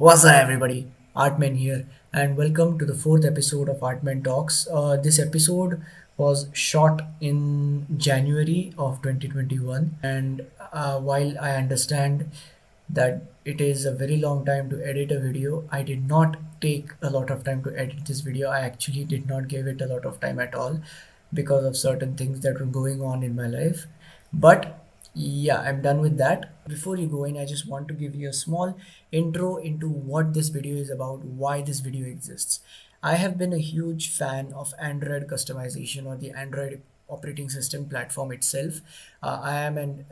What's up, everybody? Artman here, and welcome to the fourth episode of Artman Talks. This episode was shot in January of 2021, and while I understand that it is a very long time to edit a video, I did not take a lot of time to edit this video. I actually did not give it a lot of time at all because of certain things that were going on in my life. But yeah, I'm done with that. Before you go in, I just want to give you a small intro into what this video is about, why this video exists. I have been a huge fan of Android customization or the Android operating system platform itself. I am an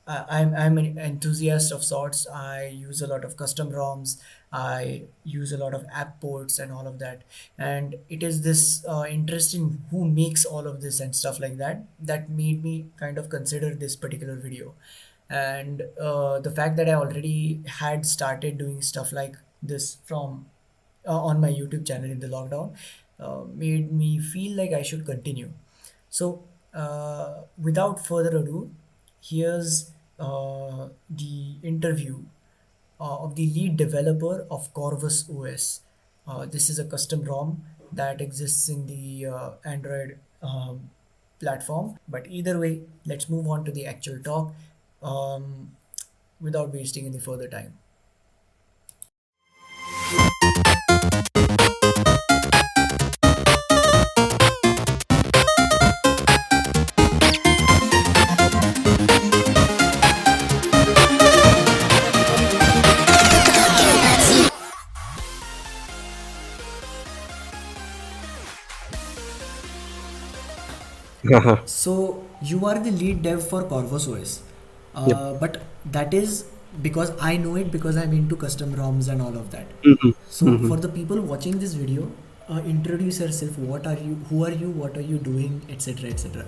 I'm an enthusiast of sorts. I use a lot of custom ROMs. I use a lot of app ports and all of that. And it is this interest in who makes all of this and stuff like that that made me kind of consider this particular video. And the fact that I already had started doing stuff like this from on my YouTube channel in the lockdown made me feel like I should continue. So, without further ado, here's the interview of the lead developer of Corvus OS. This is a custom ROM that exists in the Android platform. But either way, let's move on to the actual talk um, without wasting any further time. So you are the lead dev for Corvus OS, Yep. but that is because I know it because I'm into custom ROMs and all of that. Mhm. So Mhm. for the people watching this video, introduce yourself. What are you? Who are you? What are you doing? Etc. Etc.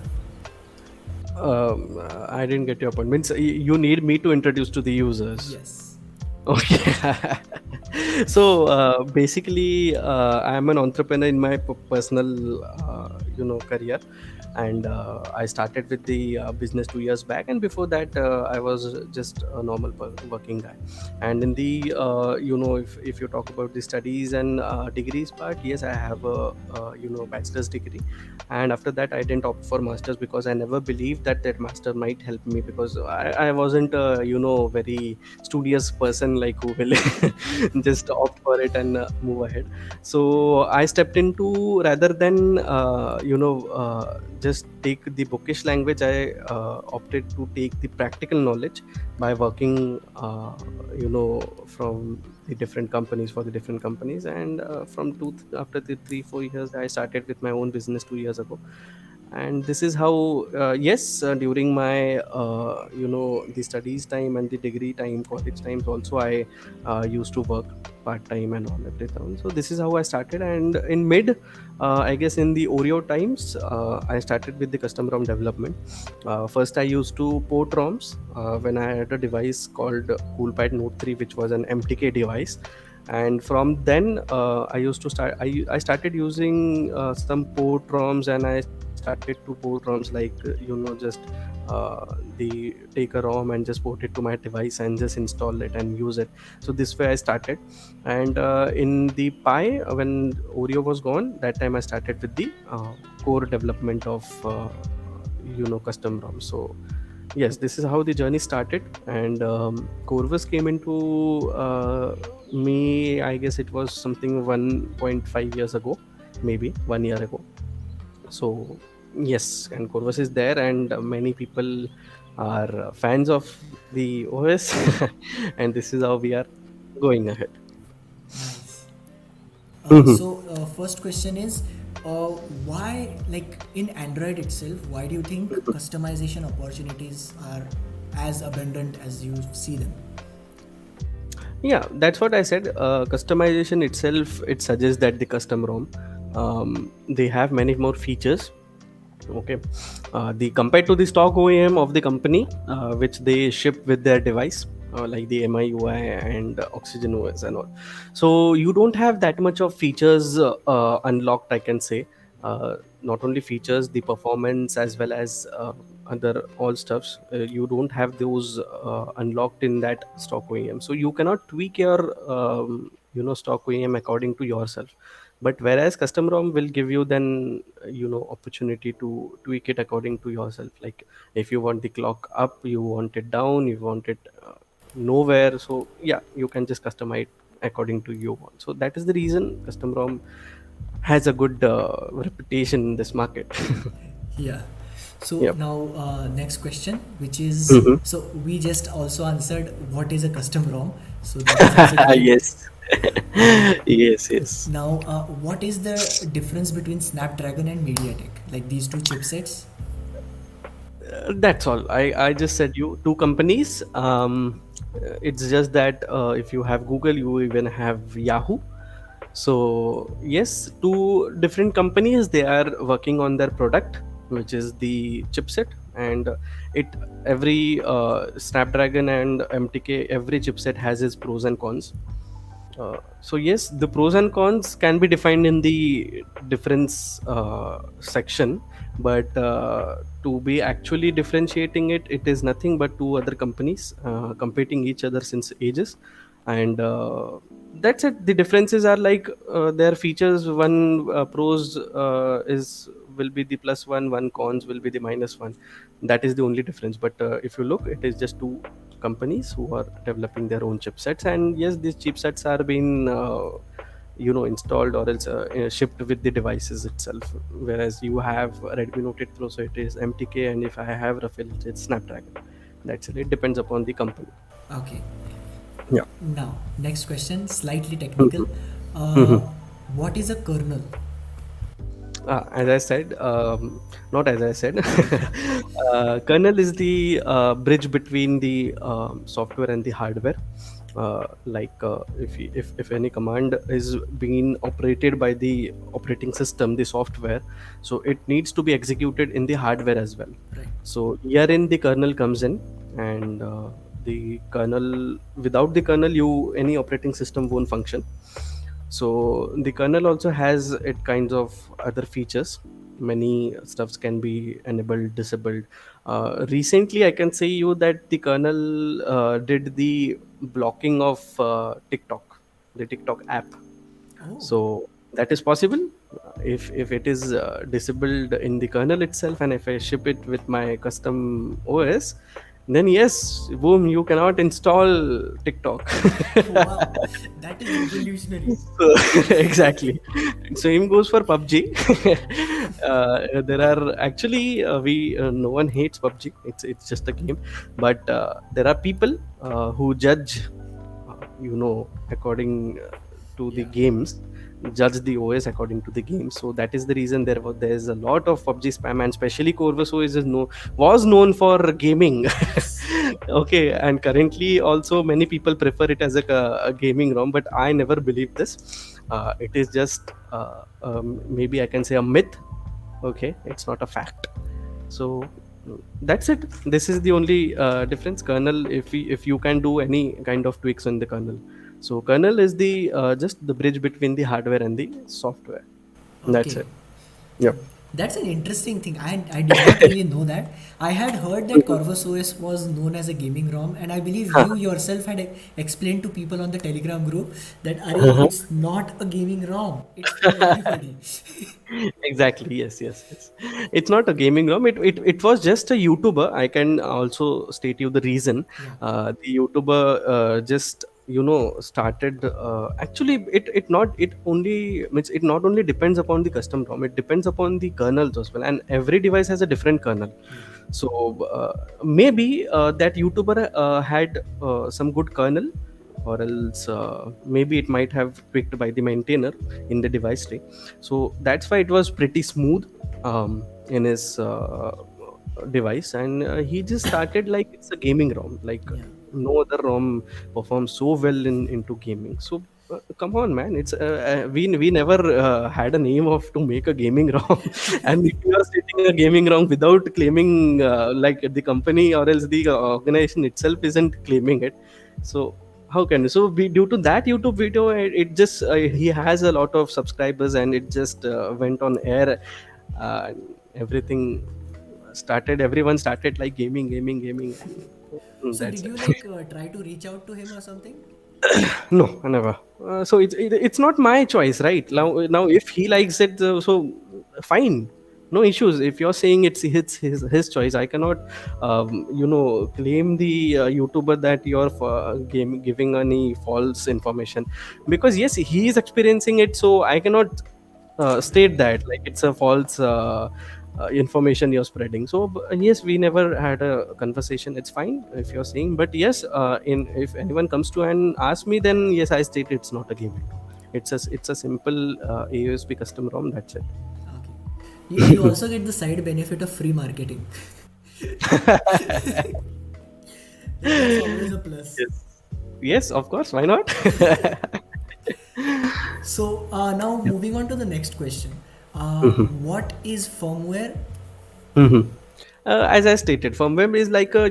I didn't get your point. Means you need me to introduce to the users. Yes. Okay. So basically, I'm an entrepreneur in my personal, career, and I started with the business 2 years back. And before that, I was just a normal working guy. And in the, if you talk about the studies and degrees part, yes, I have a, bachelor's degree, and after that, I didn't opt for masters because I never believed that master might help me because I wasn't, very studious person like who will just opt for it and move ahead. So I stepped into, rather than just take the bookish language, I opted to take the practical knowledge by working from the different companies, for the different companies. And after the 3-4 years, I started with my own business 2 years ago. And this is how, yes, during my the studies time and the degree time, college times also, I used to work part time and all everything. So this is how I started. And in mid, I guess in the Oreo times, I started with the custom ROM development. First I used to port ROMs when I had a device called Coolpad Note 3, which was an MTK device. And from then, I started using some port ROMs, and I started to port ROMs like, just the take a ROM and just port it to my device and just install it and use it. So this way I started. And in the Pi, when Oreo was gone, that time I started with the core development of custom ROM. So yes, this is how the journey started. And Corvus came into me, I guess it was something 1.5 years ago, maybe 1 year ago. So yes, and Corvus is there, and many people are fans of the OS. And this is how we are going ahead. Nice. Mhm. First question is, uh, why, like in Android itself, why do you think customization opportunities are as abundant as you see them? Yeah, that's what I said. Customization itself, it suggests that the custom ROM, they have many more features. Okay, the compared to the stock OEM of the company, which they ship with their device, like the MIUI and Oxygen OS and all. So you don't have that much of features unlocked, I can say. Not only features, the performance, as well as other all stuffs, you don't have those unlocked in that stock OEM, so you cannot tweak your stock OEM according to yourself. But whereas custom ROM will give you then opportunity to tweak it according to yourself, like if you want the clock up, you want it down, you want it nowhere, so yeah, you can just customize according to you want. So that is the reason custom ROM has a good reputation in this market. Yeah. So Yep. now, next question, which is, Mhm. so we just also answered what is a custom ROM. So that is also great. Yes. Yes, yes. Now, what is the difference between Snapdragon and MediaTek? Like these two chipsets? That's all. I just said you two companies. It's just that if you have Google, you even have Yahoo. So yes, two different companies, they are working on their product, which is the chipset, and it every Snapdragon and MTK, every chipset has its pros and cons. So yes, the pros and cons can be defined in the difference section, but to be actually differentiating it, it is nothing but two other companies competing each other since ages, and that's it. The differences are like their features. One pros is will be the plus one cons will be the minus one. That is the only difference. But if you look, it is just two companies who are developing their own chipsets, and yes, these chipsets are being installed or else shipped with the devices itself. Whereas you have Redmi Note 8 Pro, so it is MTK, and if I have Rafale, it's Snapdragon. That's it. It depends upon the company. Okay. Yeah. Now, next question, slightly technical. Mhm. Uh, Mhm. what is a kernel? As I said, not as I said, kernel is the bridge between the software and the hardware. If any command is being operated by the operating system, the software, so it needs to be executed in the hardware as well. Right. So herein the kernel comes in, and the kernel, without the kernel, you any operating system won't function. So the kernel also has it kinds of other features. Many stuffs can be enabled, disabled. Recently I can say you that the kernel did the blocking of TikTok, the TikTok app. Oh, So that is possible if it is disabled in the kernel itself, and if I ship it with my custom OS, then yes, boom, you cannot install TikTok. wow. That is revolutionary. So, exactly. Same goes for PUBG. There are actually we no one hates PUBG. It's just a game, but there are people who judge, according to the Yeah. games, judge the OS according to the game. So that is the reason there's a lot of PUBG spam, and especially Corvus OS was known for gaming. Yes. Okay, and currently also many people prefer it as a gaming ROM, but I never believed this. It is just maybe I can say a myth. Okay, it's not a fact. So that's it. This is the only difference. Kernel, if you can do any kind of tweaks in the kernel, so kernel is the just the bridge between the hardware and the software. That's Okay. it. Yep. That's an interesting thing. I did not really know that. I had heard that Corvus OS was known as a gaming ROM, and I believe you yourself had explained to people on the Telegram group that Arey, it's not a gaming ROM. It's for everybody. Exactly. Yes, yes, yes. It's not a gaming ROM. It was just a YouTuber. I can also state you the reason. Yeah. The YouTuber just started. Actually, it only means it not only depends upon the custom ROM. It depends upon the kernels as well, and every device has a different kernel. Yeah. So maybe that YouTuber had some good kernel, or else maybe it might have picked by the maintainer in the device tray. So that's why it was pretty smooth in his device, and he just started like it's a gaming ROM, like Yeah. no other ROM performs so well into gaming. So come on, man, it's we never had a name of to make a gaming ROM. And if you are stating a gaming ROM without claiming like the company or else the organization itself isn't claiming it, so how can you? So due to that YouTube video, it just he has a lot of subscribers, and it just went on air. Everything started everyone started like gaming, and So that's did it. you like try to reach out to him or something? No, never. So it's not my choice, right? Yeah. Now if he likes it, so fine, no issues. If you're saying it's his choice, I cannot, claim the YouTuber that you're giving any false information, because yes, he is experiencing it, so I cannot state that like it's a false information you're spreading. So yes, we never had a conversation. It's fine if you're saying, but yes, in if anyone comes to and asks me, then yes, I state it's not a gaming tool. It's a simple AOSP custom ROM. That's it. Okay. You also get the side benefit of free marketing. That's always a plus. Yes, yes, of course. Why not? So now moving on to the next question. What is firmware? Mhm. As I stated, firmware is like a,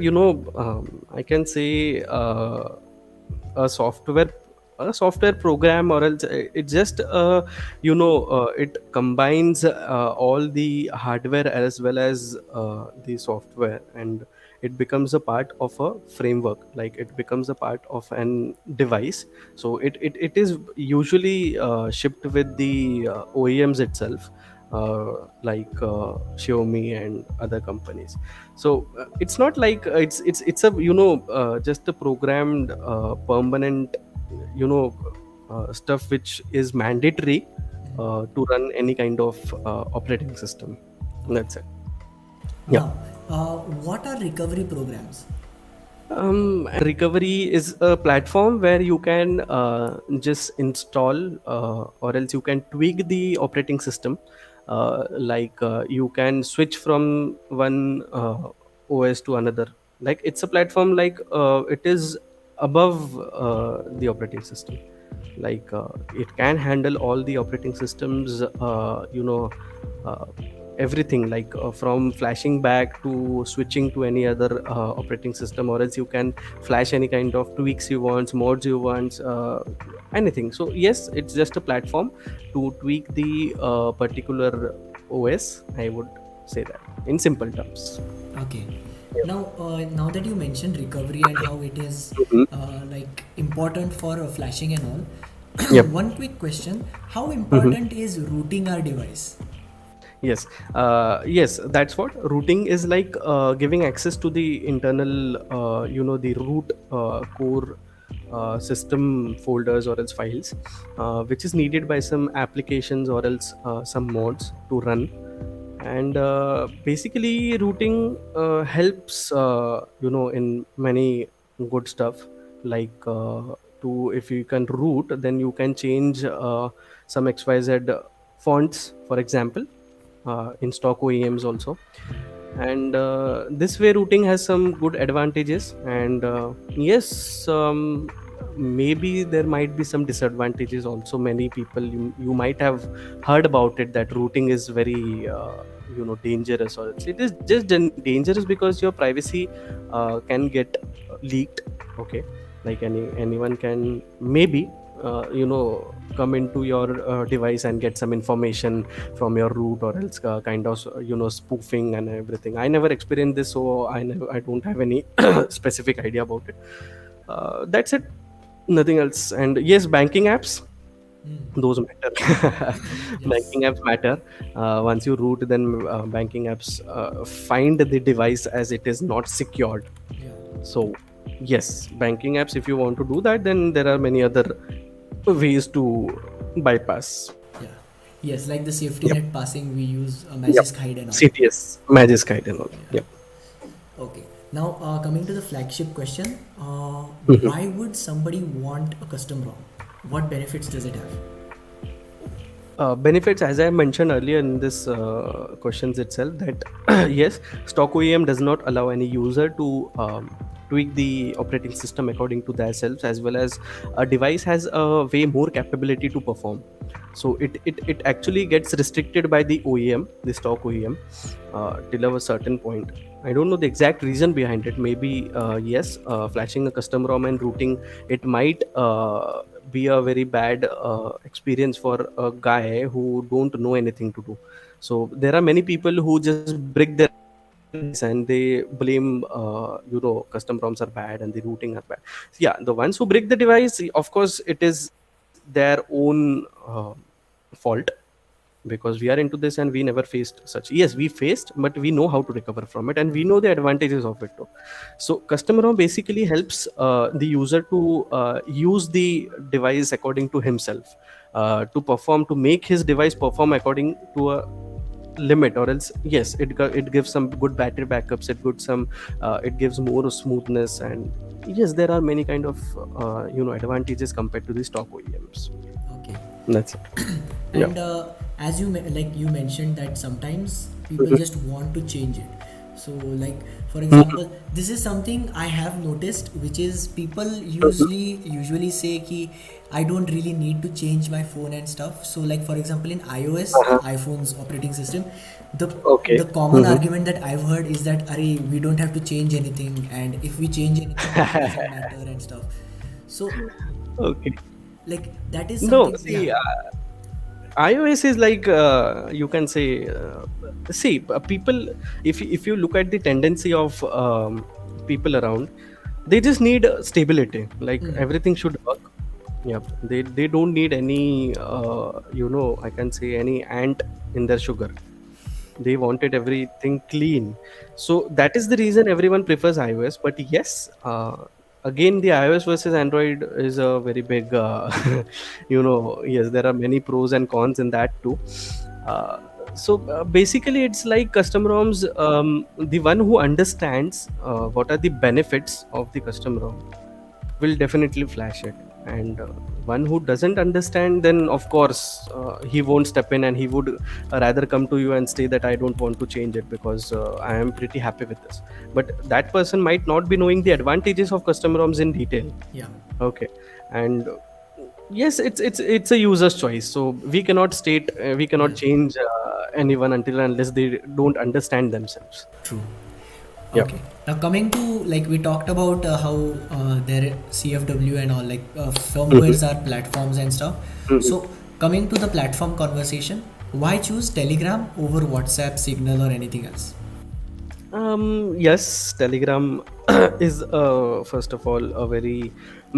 I can say, a software a software program, or else it just it combines all the hardware as well as the software, and it becomes a part of a framework, like it becomes a part of an device. So it is usually shipped with the OEMs itself, Xiaomi and other companies. So it's not like it's a just a programmed permanent, you know stuff which is mandatory to run any kind of operating system. Okay. That's it. Yeah. Now, what are recovery programs? Recovery is a platform where you can just install, or else you can tweak the operating system. You can switch from one OS to another. Like it's a platform, like it is above the operating system. It can handle all the operating systems, uh, everything, like from flashing back to switching to any other operating system, or else you can flash any kind of tweaks you want, mods you want, anything. So yes, it's just a platform to tweak the particular OS, I would say that in simple terms. Okay. Yep. Now that you mentioned recovery and how it is Mhm. like important for flashing and all, Yep. one quick question: how Mhm. important is rooting our device? Yes, yes, that's what routing is like, giving access to the internal, the root core system folders or else files, which is needed by some applications or else some mods to run. And basically, routing helps, in many good stuff, like to if you can root, then you can change some XYZ fonts, for example, in stock OEMs also. And this way routing has some good advantages, and yes, maybe there might be some disadvantages also. Many people, you might have heard about it, that routing is very dangerous, or it is just dangerous because your privacy can get leaked. Okay, like anyone can maybe come into your device and get some information from your root, or else kind of spoofing and everything. I never experienced this, so I don't have any specific idea about it. That's it, nothing else. And yes, banking apps, those matter. Yes. Banking apps matter. Once you root, then banking apps find the device as it is not secured. Yeah. So yes, banking apps, if you want to do that, then there are many other ways to bypass. Yeah. Yes, like the safety Yep. net passing, we use Yep. Magisk Hide and all. CTS, Magisk and all. Yeah. Yep. Okay. Now, coming to the flagship question, Mhm. why would somebody want a custom ROM? What benefits does it have? Benefits, as I mentioned earlier in this questions itself, that yes, stock OEM does not allow any user to tweak the operating system according to themselves, as well as a device has a way more capability to perform. So it actually gets restricted by the OEM, the stock OEM, till a certain point. I don't know the exact reason behind it. Maybe yes, flashing a custom ROM and routing, it might be a very bad experience for a guy who don't know anything to do. So there are many people who just brick their and they blame custom ROMs are bad and the routing are bad. Yeah, the ones who break the device, of course it is their own fault, because we are into this and we never faced such. Yes, we faced, but we know how to recover from it and we know the advantages of it too. So custom ROM basically helps the user to use the device according to himself, to make his device perform according to a limit, or else yes, it gives some good battery backups, it gives more smoothness, and yes, there are many kind of advantages compared to the stock OEMs. Okay. That's it. Yeah. And as like you mentioned that sometimes people Mhm. just want to change it. So like for Mhm. example, this is something I have noticed, which is people Mhm. usually say ki I don't really need to change my phone and stuff. So like for example in iOS, Uh-huh. iPhone's operating system, the Okay. the common Mhm. argument that I've heard is that Arey, we don't have to change anything, and if we change anything it doesn't matter and stuff. So Okay. like that is No, something, yeah. see, iOS is like, you can say, see, people. If you look at the tendency of people around, they just need stability. Like Hmm. everything should work. Yep. They don't need any I can say any ant in their sugar. They wanted everything clean, so that is the reason everyone prefers iOS. But yes, again, the iOS versus Android is a very big yes, there are many pros and cons in that too. uh, so basically it's like custom ROMs, the one who understands what are the benefits of the custom ROM will definitely flash it, and one who doesn't understand, then of course he won't step in, and he would rather come to you and say that I don't want to change it because I am pretty happy with this. But that person might not be knowing the advantages of custom ROMs in detail. Yeah. Okay. And yes, it's a user's choice, so we cannot Yeah. change anyone until and unless they don't understand themselves. True. Yep. Okay. Now coming to, like, we talked about how their CFW and all, like Mhm. firmwares are platforms and stuff. Mhm. So coming to the platform conversation, why choose Telegram over WhatsApp, Signal, or anything else? Yes, Telegram is first of all a very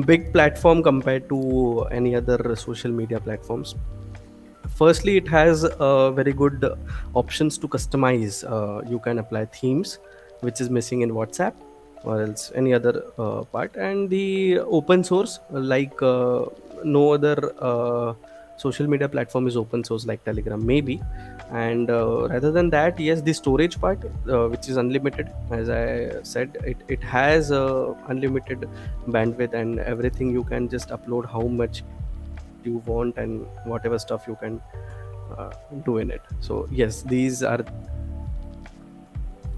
big platform compared to any other social media platforms. Firstly, it has very good options to customize. You can apply themes, which is missing in WhatsApp or else any other part, and the open source, like no other social media platform is open source like Telegram maybe. And rather than that, yes, the storage part, which is unlimited, as I said, it has unlimited bandwidth and everything. You can just upload how much you want and whatever stuff you can uh, do in it. So yes, these are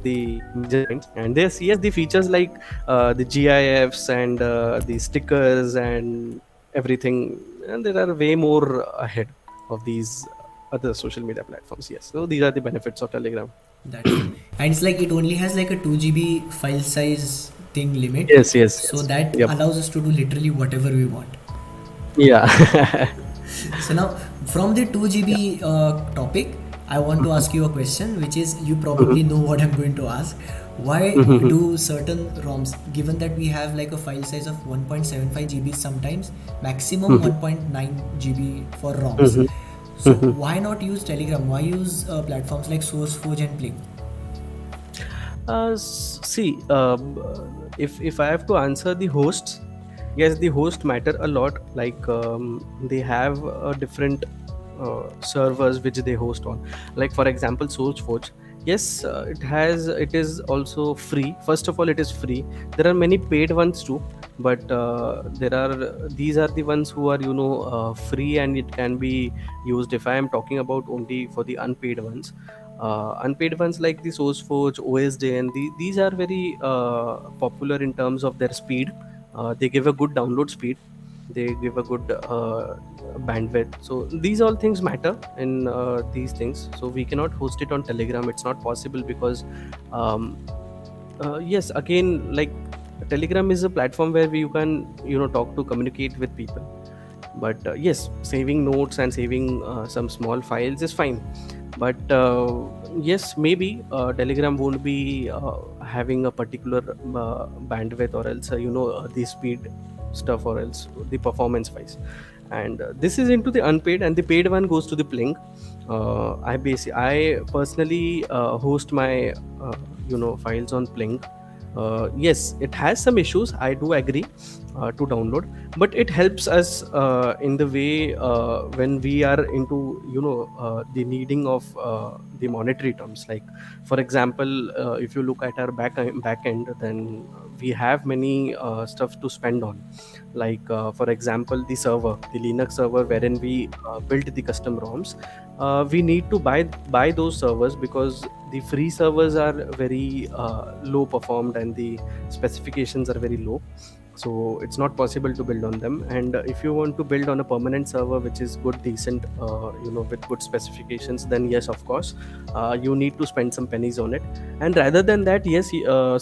the major points. And there's, yes, the features like the GIFs and the stickers and everything, and there are way more ahead of these other social media platforms. Yes, so these are the benefits of Telegram. That's true. And it's like it only has like a 2 GB file size thing limit, Yes, yes, so yes. that Yep. allows us to do literally whatever we want. Yeah. So now, from the 2 GB Yeah. topic, I want to Mhm. ask you a question, which is, you Mhm. probably know what I'm going to ask. Why Mhm. do certain ROMs, given that we have like a file size of 1.75 GB sometimes, maximum Mhm. 1.9 GB for ROMs? Mhm. So Mhm. why not use Telegram? Why use platforms like SourceForge and Pling? See, if I have to answer the hosts, yes, the host matter a lot. Like they have different servers which they host on. Like for example, SourceForge. Yes, it is also free. First of all, it is free. There are many paid ones too, but there are these are the ones who are free, and it can be used. If I am talking about only for the unpaid ones like the SourceForge, OSJ, these are very popular in terms of their speed. They give a good download speed. They give a good bandwidth. So these all things matter in these things. So we cannot host it on Telegram. It's not possible because, um, yes, again, like Telegram is a platform where you can talk to communicate with people. But yes, saving notes and saving some small files is fine. But yes, maybe Telegram won't be having a particular bandwidth, or else the speed stuff, or else the performance wise. And this is into the unpaid, and the paid one goes to the Pling. I personally host my files on Pling. Yes, it has some issues, I do agree, to download, but it helps us in the way when we are into the needing of the monetary terms. Like, for example, if you look at our back end, then we have many stuff to spend on. Like, for example, the Linux server wherein we built the custom ROMs. We need to buy those servers, because the free servers are very low performed, and the specifications are very low, so it's not possible to build on them. And if you want to build on a permanent server which is good, decent, with good specifications, then yes, of course, you need to spend some pennies on it. And rather than that, yes,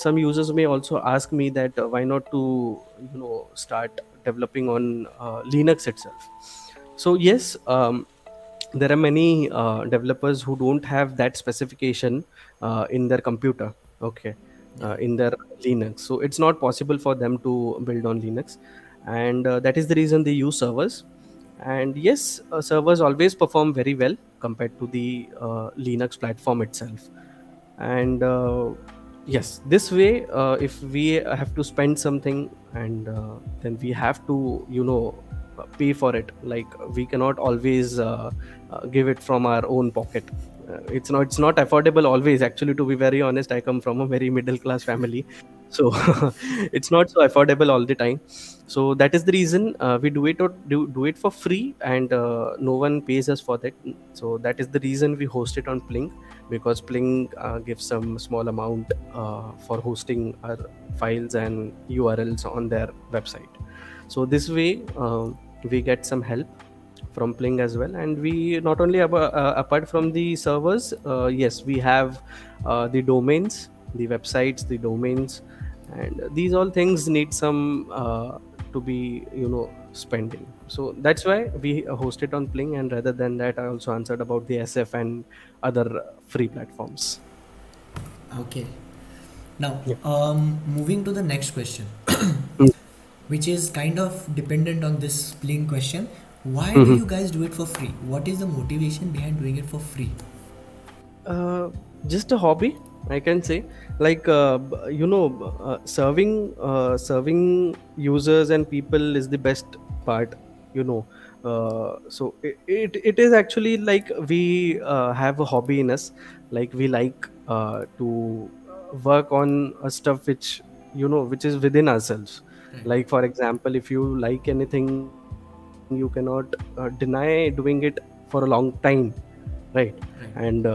some users may also ask me that why not to start developing on Linux itself. So yes, there are many developers who don't have that specification in their computer, okay, Yeah. in their Linux, so it's not possible for them to build on Linux. And that is the reason they use servers. And yes, servers always perform very well compared to the Linux platform itself. And yes, this way, if we have to spend something, and then we have to pay for it. Like, we cannot always give it from our own pocket. It's not affordable always, actually, to be very honest. I come from a very middle class family, so it's not so affordable all the time. So that is the reason we do it for free, and no one pays us for that. So that is the reason we host it on Pling, because Pling gives some small amount for hosting our files and URLs on their website. So this way, we get some help from Pling as well. And we not only apart from the servers, yes, we have the domains, the websites, the domains, and these all things need some to be spending. So that's why we host it on Pling. And rather than that, I also answered about the SF and other free platforms. Okay. Now, Yeah. moving to the next question, Mm. which is kind of dependent on this Blink question. Why do Mhm. you guys do it for free? What is the motivation behind doing it for free? uh, just a hobby, I can say. Like, serving users and people is the best part, you know so it is actually like we have a hobby in us. Like, we like to work on a stuff which is within ourselves. Right. Like, for example, if you like anything, you cannot deny doing it for a long time, right? Right. And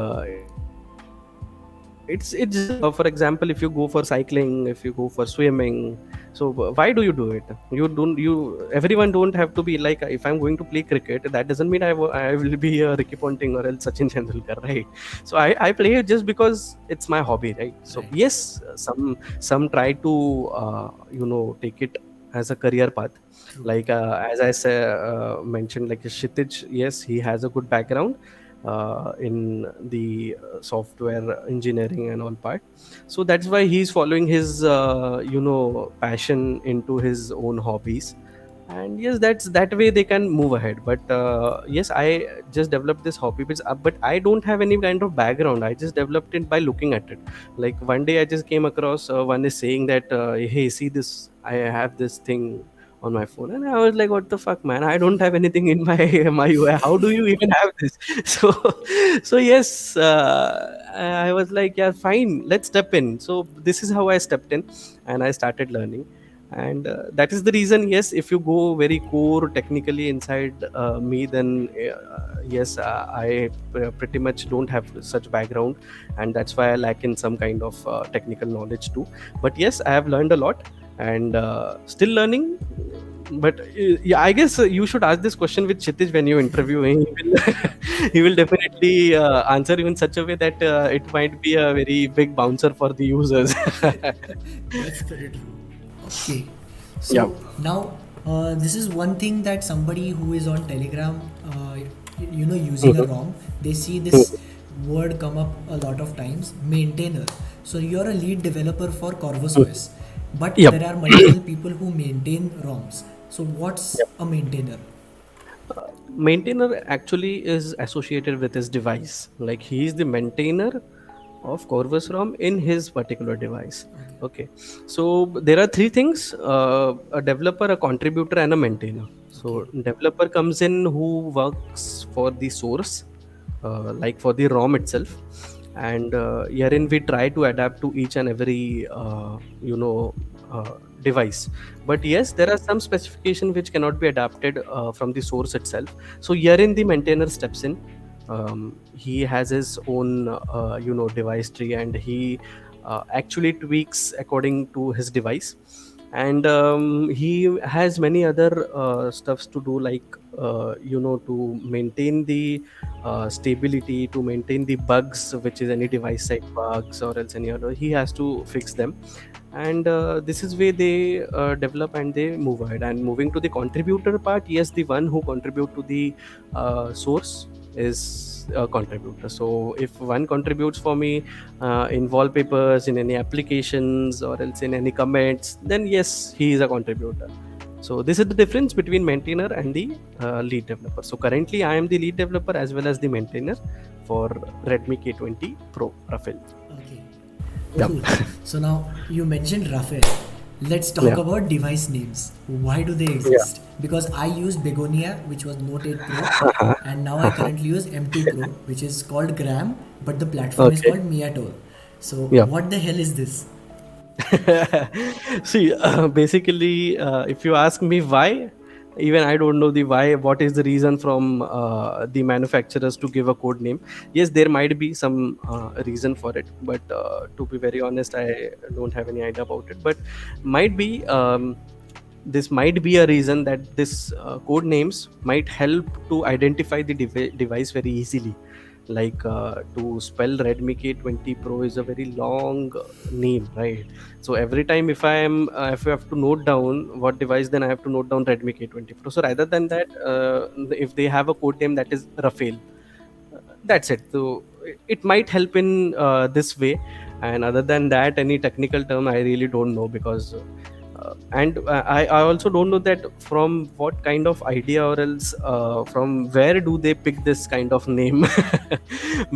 it's just for example, if you go for cycling, if you go for swimming, so why do you do it? You everyone don't have to be like, if I'm going to play cricket, that doesn't mean I will be a Ricky Ponting or else Sachin Tendulkar, right? So I play it just because it's my hobby, right? So Right. yes, some try to take it as a career path. True. Like, as I say, mentioned, like Kshitij, yes, he has a good background in the software engineering and all part. So that's why he's following his passion into his own hobbies. And yes, that's that way they can move ahead. But yes, I just developed this hobby, but I don't have any kind of background. I just developed it by looking at it. Like, one day I just came across one is saying that, hey, see this, I have this thing on my phone. And I was like, what the fuck, man, I don't have anything in my my UI, how do you even have this? So yes, I was like, yeah, fine, let's step in. So this is how I stepped in, and I started learning. And that is the reason, yes, if you go very core technically inside me, then yes, I pretty much don't have such background, and that's why I lack in some kind of technical knowledge too. But yes, I have learned a lot, and still learning. But yeah, I guess you should ask this question with Chitij when you interview him. He will definitely answer you in such a way that it might be a very big bouncer for the users. That's very true. Okay. Yeah. So now, this is one thing that somebody who is on Telegram, using a Mhm. ROM, they see Mhm. this word come up a lot of times, maintainer. So you're a lead developer for Corvus Mm. OS, but Yep. there are multiple people who maintain ROMs. So what's Yep. a maintainer? Maintainer actually is associated with his device. Like he is the maintainer of Corvus ROM in his particular device. Okay. Okay, so there are three things: a developer, a contributor, and a maintainer. Okay. So developer comes in who works for the source, like for the ROM itself, and herein we try to adapt to each and every device. But yes, there are some specification which cannot be adapted from the source itself. So herein the maintainer steps in. He has his own device tree, and he actually tweaks according to his device. And he has many other stuffs to do, like to maintain the stability, to maintain the bugs, which is any device side bugs or else any other, he has to fix them. And this is where they develop and they move ahead. And moving to the contributor part, yes, the one who contribute to the source is a contributor. So if one contributes for me in wallpapers, in any applications, or else in any comments, then yes, he is a contributor. So this is the difference between maintainer and the lead developer. So currently I am the lead developer as well as the maintainer for Redmi K20 Pro Rafael. Okay. Yeah. Cool. So now you mentioned Rafael. Let's talk Yeah. about device names. Why do they Yeah. exist? Because I used Begonia, which was Note 8 Pro, and now I currently use M2 Pro, which is called Gram, but the platform is Okay. called Miator. So Yeah. what the hell is this? See, basically, if you ask me why, even I don't know the why. What is the reason from the manufacturers to give a code name? Yes, there might be some reason for it, but to be very honest, I don't have any idea about it. But might be this might be a reason that this code names might help to identify the device very easily. Like to spell Redmi K20 Pro is a very long name, right? So every time if I have to note down what device, then I have to note down Redmi K20 Pro. So rather than that, if they have a code name that is Rafael, that's it. So it might help in this way. And other than that, any technical term I really don't know, because and I also don't know that from what kind of idea, or else from where do they pick this kind of name.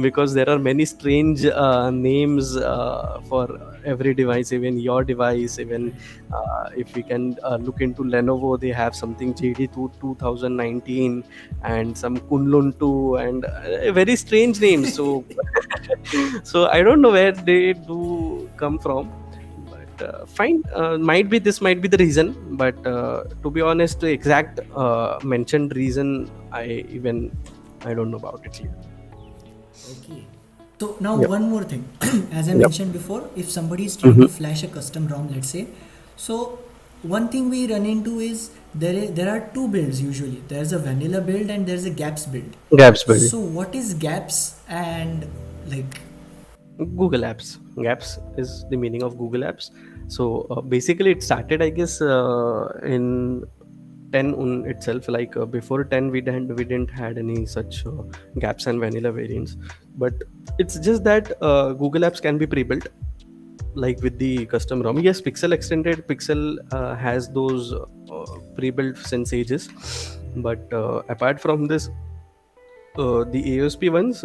Because there are many strange names for every device, even your device. Even Right. if we can look into Lenovo, they have something JD2 2019, and some Kunlun 2, and very strange names. So so I don't know where they do come from. But fine, might be this might be the reason. But to be honest, the exact mentioned reason, I don't know about it here. Okay. So now Yep. one more thing. As I Yep. mentioned before, if somebody is trying Hmm. to flash a custom ROM, let's say, so one thing we run into is there are two builds usually. There's a vanilla build and there's a gaps build. Gaps building. So what is gaps and like Google Apps. Gaps is the meaning of Google Apps. So basically, it started, I guess, in 10 on itself. Like before 10, we didn't had any such gaps and vanilla variants. But it's just that Google Apps can be pre-built, like with the custom ROM. Yes, Pixel Extended Pixel has those pre-built since ages. But apart from this, the AOSP ones,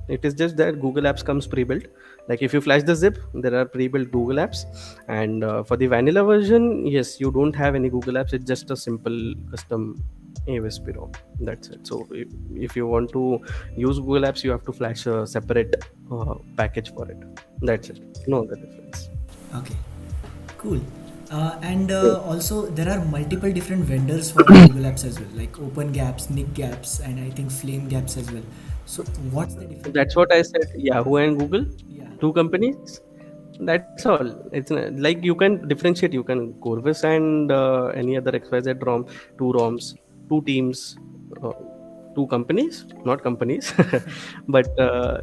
it is just that Google Apps comes pre-built. Like if you flash the zip, there are pre-built Google Apps. And for the vanilla version, yes, you don't have any Google Apps. It's just a simple custom AOSP ROM. That's it. So if you want to use Google Apps, you have to flash a separate package for it. That's it. No other difference. okay, cool. And Yeah. also there are multiple different vendors for Google Apps as well, like Open Gaps, Nick Gaps, and I think Flame Gaps as well. So what's the difference That's between? what I said. Yahoo and Google, Yeah. two companies. That's all. It's like you can differentiate. You can Corvus and any other XYZ ROM, two ROMs, two teams, uh, two companies, not companies. But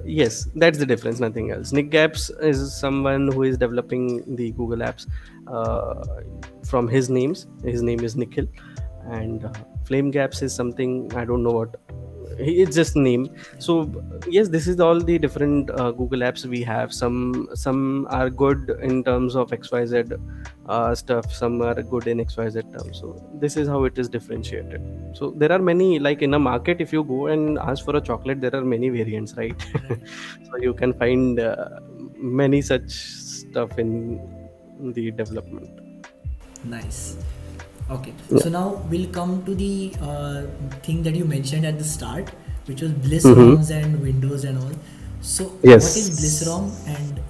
yes, that's the difference. Nothing else. Nick Gaps is someone who is developing the Google Apps from his names. His name is Nikhil, and Flame Gaps is something I don't know what. it's just name. Yeah. So yes, this is all the different Google apps we have. Some are good in terms of XYZ stuff, some are good in XYZ terms. So this is how it is differentiated. So there are many, like in a market, if you go and ask for a chocolate, there are many variants, right? Right. So you can find many such stuff in the development. Nice. Okay, Yeah. so now we'll come to the thing that you mentioned at the start, which was Bliss Hmm. ROMs and Windows and all. So, what is Bliss Yes. ROM? And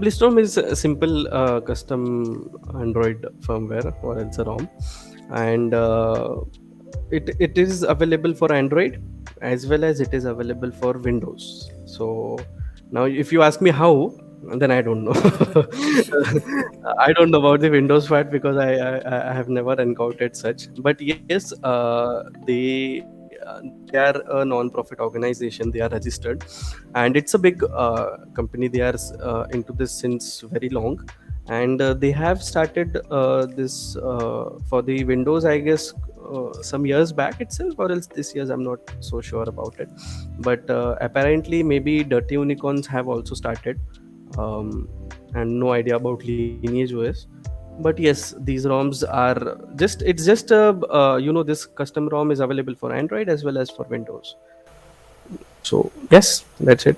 Blissrom is a simple custom Android firmware or else a ROM, and it is available for Android as well as it is available for Windows. So now, if you ask me how, then I don't know. I don't know about the Windows part because I have never encountered such. But yes, they are a non-profit organization. They are registered, and it's a big company. They are into this since very long, and they have started this for the Windows, I guess, some years back itself, or else this years. I'm not so sure about it, but apparently maybe Dirty Unicorns have also started, um, and no idea about Lineage OS. But yes, these ROMs are just this custom ROM is available for Android as well as for Windows. So yes, that's it.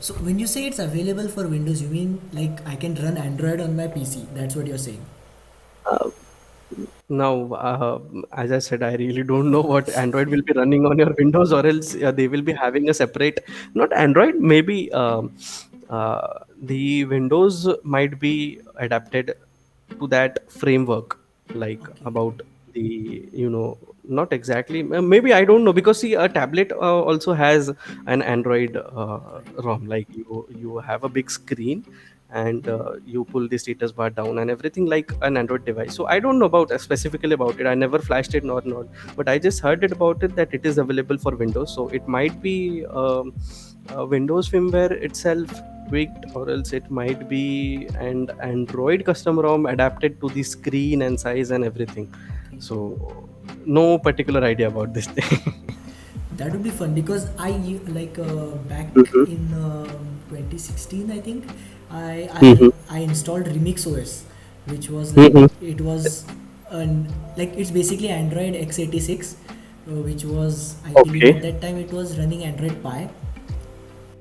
so, when you say it's available for Windows, you mean like I can run Android on my PC? That's what you're saying. Uh, Now, as I said, I really don't know what Android will be running on your Windows, or else they will be having a separate, not Android, maybe the Windows might be adapted to that framework, like Okay. about not exactly, maybe I don't know, because see, a tablet also has an Android Right. ROM, like you have a big screen, and you pull the status bar down and everything like an Android device. So I don't know about specifically about it. I never flashed it nor not, but I just heard it about it that it is available for Windows. So it might be Windows firmware itself tweaked, or else it might be an Android custom ROM adapted to the screen and size and everything. Okay. So no particular idea about this thing. That would be fun because like back Mhm. in 2016, I think I Mhm. I installed Remix OS, which was like Mhm. it was an like it's basically Android x86, which was I believe at Okay. that time it was running Android Pie.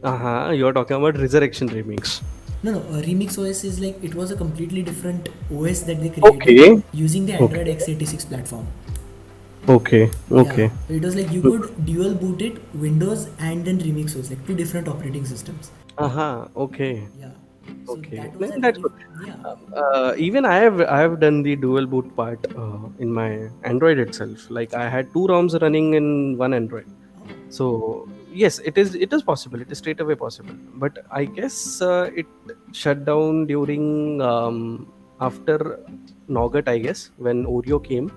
Uh-huh. You're talking about Resurrection Remix. No, no, Remix OS is like it was a completely different OS that they created Okay. using the Android Okay. x86 platform. Okay. Yeah, Okay. it was like you could dual boot it Windows and then Remix OS, like two different operating systems. Uh-huh. Okay. Yeah, so Okay. that was Then that's actually, good. yeah. Even I have done the dual boot part in my Android itself. Like I had two ROMs running in one Android. Oh, So yes, it is possible. It is straight away possible. But I guess it shut down during after Nougat, I guess, when Oreo came.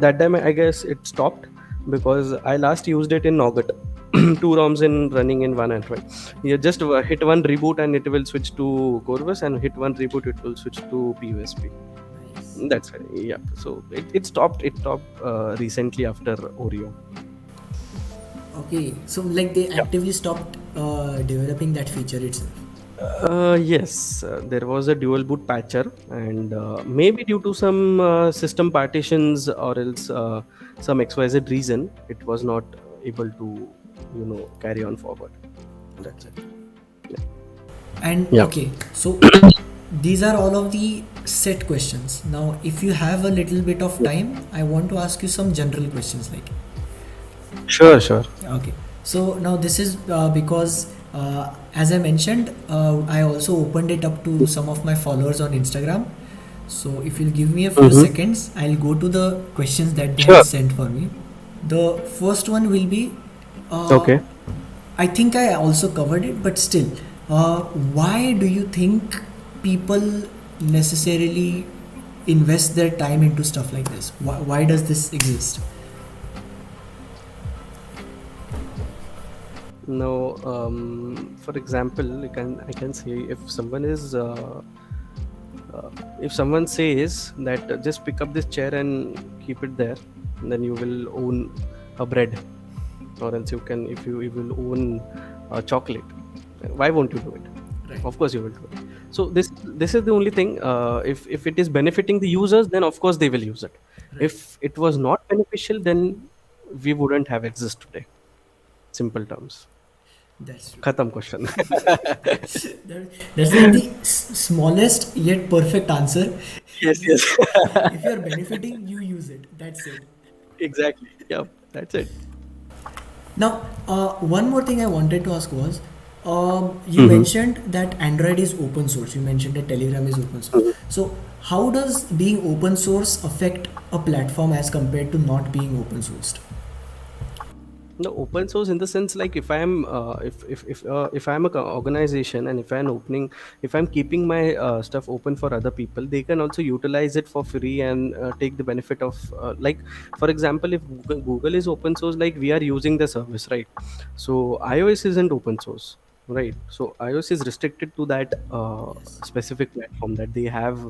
That time I guess it stopped because I last used it in Nougat. Two ROMs in running in one Android. You just hit one reboot and it will switch to Corvus, and hit one reboot it will switch to PUSP. nice. That's it. Yeah. So it stopped. It stopped recently after Oreo. Okay, so like they Yeah. actively stopped developing that feature itself. Yes, there was a dual boot patcher, and maybe due to some system partitions or else some XYZ reason, it was not able to, carry on forward. That's Okay. it. Yeah. And Yeah. okay, so these are all of the set questions. Now, if you have a little bit of time, I want to ask you some general questions like, Sure. Sure. okay, so now this is because as I mentioned, I also opened it up to some of my followers on Instagram. So if you'll give me a few Mm-hmm. seconds, I'll go to the questions that they have Sure. sent for me. The first one will be, uh, Okay. I think I also covered it, but still, why do you think people necessarily invest their time into stuff like this? Why does this exist? Now, for example, I can say if someone says that just pick up this chair and keep it there, then you will own a bread. or else you can, if you will own a chocolate, why won't you do it? Right. Of course you will do it. So this is the only thing. If it is benefiting the users, then of course they will use it. Right. If it was not beneficial, then we wouldn't have exist today. Simple terms. That's true. Khatam question. That's like the smallest yet perfect answer. Yes, yes. If you are benefiting, you use it. That's it. Exactly. Yeah, that's it. Now, one more thing I wanted to ask was, you Hmm. mentioned that Android is open source. You mentioned that Telegram is open source. So, how does being open source affect a platform as compared to not being open sourced? No, open source in the sense, like, if I am if I am a organization, and if I'm keeping my stuff open for other people, they can also utilize it for free and take the benefit of, like, for example, if Google is open source, like, we are using the service, right? So iOS isn't open source, right? So iOS is restricted to that Yes. specific platform, that they have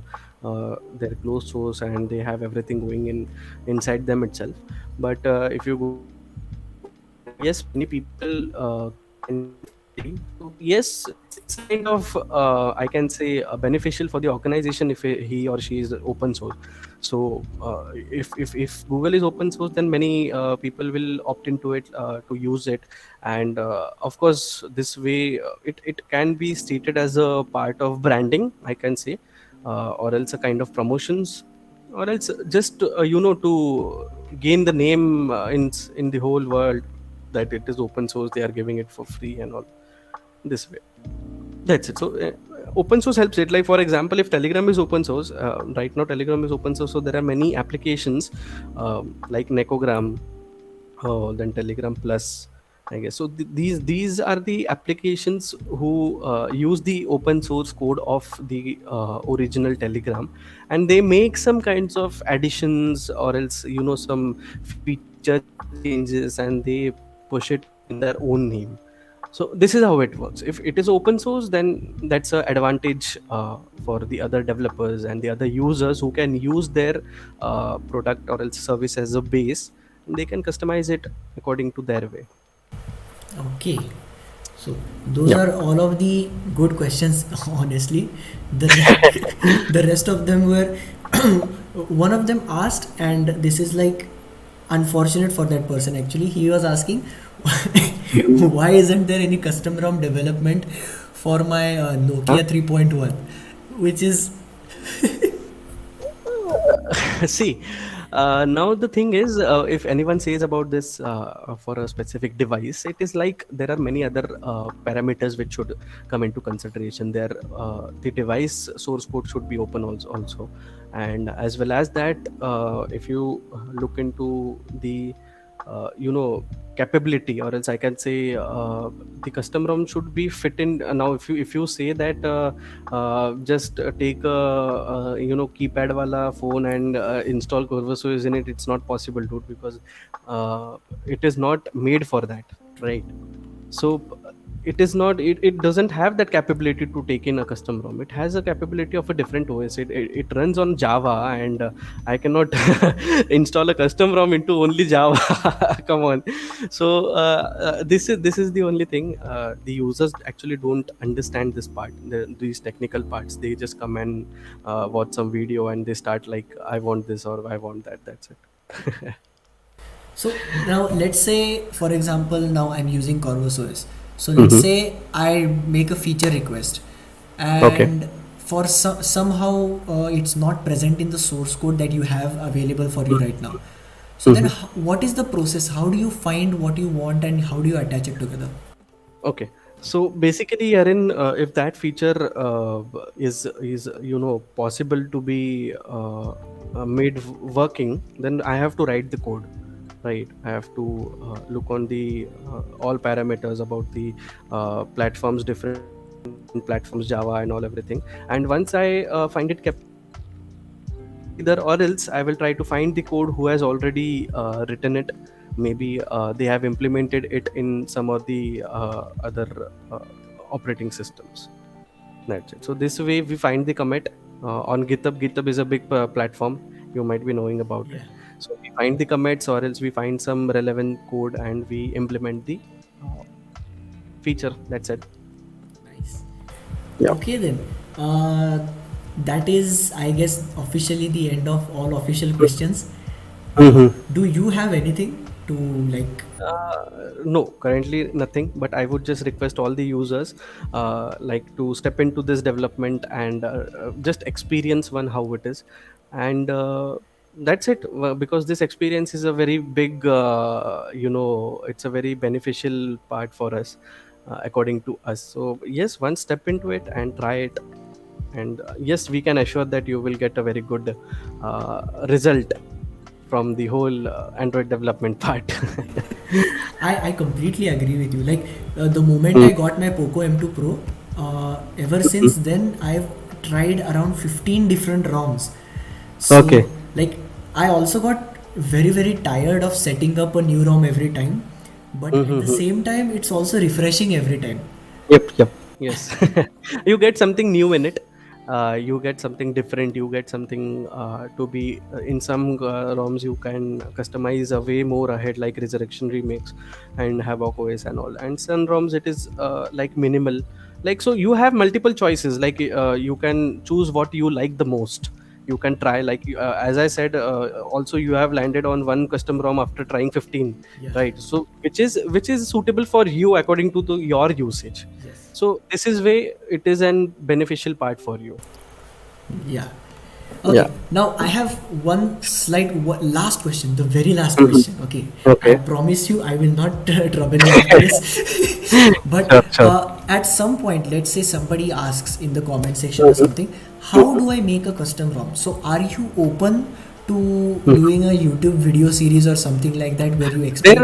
their closed source, and they have everything going in inside them itself. But if you go to Android, and yes, many people can use it for free. So yes, it's a kind of, I can say, beneficial for the organization if he or she is open source. So if Google is open source, then many people will opt into it to use it. And of course, this way, it can be stated as a part of branding, I can say, or else a kind of promotions, or else just to gain the name in the whole world, that it is open source, they are giving it for free and all, this way. That's it. So open source helps it. Like, for example, if Telegram is open source, right now Telegram is open source, so there are many applications, like Necogram, then Telegram Plus, I guess. So these are the applications who use the open source code of the original Telegram, and they make some kinds of additions, or else some feature changes, and they push it in their own name. So this is how it works. If it is open source, then that's a advantage for the other developers and the other users, who can use their product or else service as a base, and they can customize it according to their way. Okay. So those Yeah. are all of the good questions. Honestly, the rest of them were. One of them asked, and this is like unfortunate for that person. Actually, he was asking, why isn't there any custom ROM development for my Huh? Nokia 3.1, which is See, now the thing is, if anyone says about this for a specific device, it is like there are many other parameters which should come into consideration. There, the device source code should be open also, and as well as that, if you look into the capability, or else I can say, the custom ROM should be fit in. Now if you say that, just take a, keypad wala phone and install Corvosuis in it, it's not possible, dude, because it is not made for that, right? So it doesn't have that capability to take in a custom ROM. It has a capability of a different OS. It runs on Java, and I cannot install a custom ROM into only Java. Come on. So this is the only thing. The users actually don't understand this part, these technical parts. They just come and watch some video, and they start like, I want this or I want that. That's it. so. Now let's say, for example, now I'm using CorvoSOS. So let's Hmm. say I make a feature request, Okay. and for somehow it's not present in the source code that you have available for you right now. So then, Hmm. what is the process? How do you find what you want and how do you attach it together? Okay. So basically, Aaron, if that feature is possible to be made working, then I have to write the code, right? I have to look on the all parameters about the platforms, different platforms, Java and all everything. And once I find it either, or else I will try to find the code who has already written it. Maybe they have implemented it in some of the other operating systems. That's it. So this way we find the commit on GitHub. GitHub is a big platform, you might be knowing about Yeah. it. So we find the commits, or else we find some relevant code and we implement the uh, feature. That's it. Nice. Yeah. Okay then. Uh, that is, I guess, officially the end of all official questions. Do you have anything to like? No, currently nothing. But I would just request all the users, like to step into this development and just experience one how it is, and that's it. Because this experience is a very big, it's a very beneficial part for us, according to us. So yes, one step into it and try it, and yes, we can assure that you will get a very good result from the whole Android development part. I completely agree with you. Like the moment I got my Poco M2 Pro, ever since then I've tried around 15 different ROMs. Okay. So like I also got very tired of setting up a new ROM every time, but at the Mm-hmm. same time it's also refreshing every time. Yep, yep. Yes. You get something new in it. You get something different. You get something to be in some ROMs. You can customize a way more ahead, like Resurrection Remakes and Havoc OS and all. And some ROMs, it is like minimal. Like, so you have multiple choices. Like, you can choose what you like the most. You can try, like, as I said, also you have landed on one custom ROM after trying 15, Yeah. right? So which is suitable for you according to your usage. Yes. So this is way it is an beneficial part for you. Yeah. Yeah. Okay. Now I have one last question, the very last Mhm. question. Okay. I Okay. promise you I will not trouble you after this. But Sure, sure. at some point, let's say somebody asks in the comment section or Mhm. something, how do I make a custom ROM? So are you open to Mhm. doing a YouTube video series or something like that where you There, explain?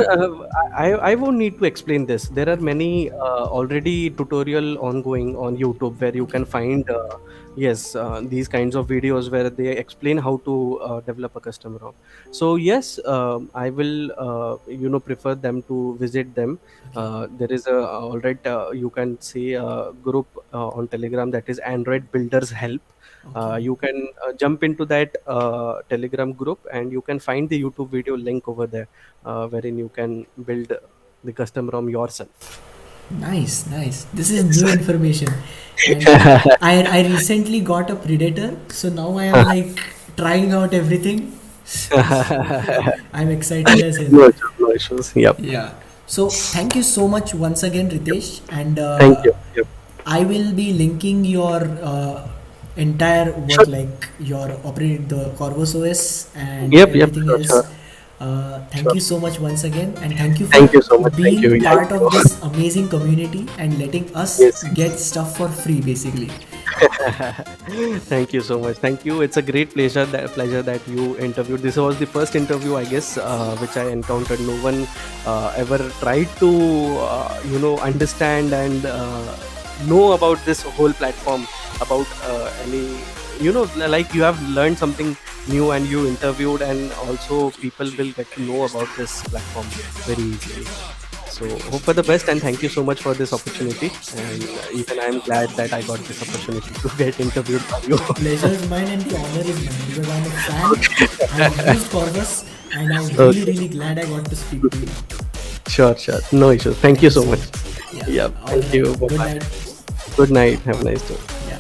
I won't need to explain this. There are many already tutorial ongoing on YouTube where you Okay. can find yes, these kinds of videos where they explain how to develop a custom ROM. So yes, I will prefer them to visit them. Okay. There is a alright, you can see a group on Telegram, that is Android Builders Help. Okay. You can jump into that Telegram group and you can find the YouTube video link over there, wherein you can build the custom ROM yourself. Nice, nice. This is Yes. new information. And I recently got a Predator, so now I am like trying out everything. So yeah, I'm excited as hell. No issues, no issues. Yep. Yeah. So thank you so much once again, Ritesh, and Thank you. Yep. I will be linking your entire work, Sure. like your operate the Corvus OS and Yep. Yep. everything Sure. else. Sure. Thank Sure. you so much once again, and thank you for Thank you so much. Thank you. being Yeah. part of this amazing community and letting us Yes. get stuff for free, basically. Thank you so much. Thank you. It's a great pleasure that you interviewed. This was the first interview, I guess, which I encountered. No one ever tried to understand and know about this whole platform, about any, like, you have learned something new and you interviewed, and also people will get to know about this platform very easily. So hope for the best, and thank you so much for this opportunity. And even I'm glad that I got this opportunity to get interviewed by you. The pleasure is mine and the honor is mine because I'm a fan. I've used Corvus, and I'm really, Okay. really glad I got to speak to you. Sure, sure. No issues. Thank Thank you you so so much. much. Yeah. Yeah. All Thank right. you. Bye Good bye. night. Good night. Have a nice day. Yeah.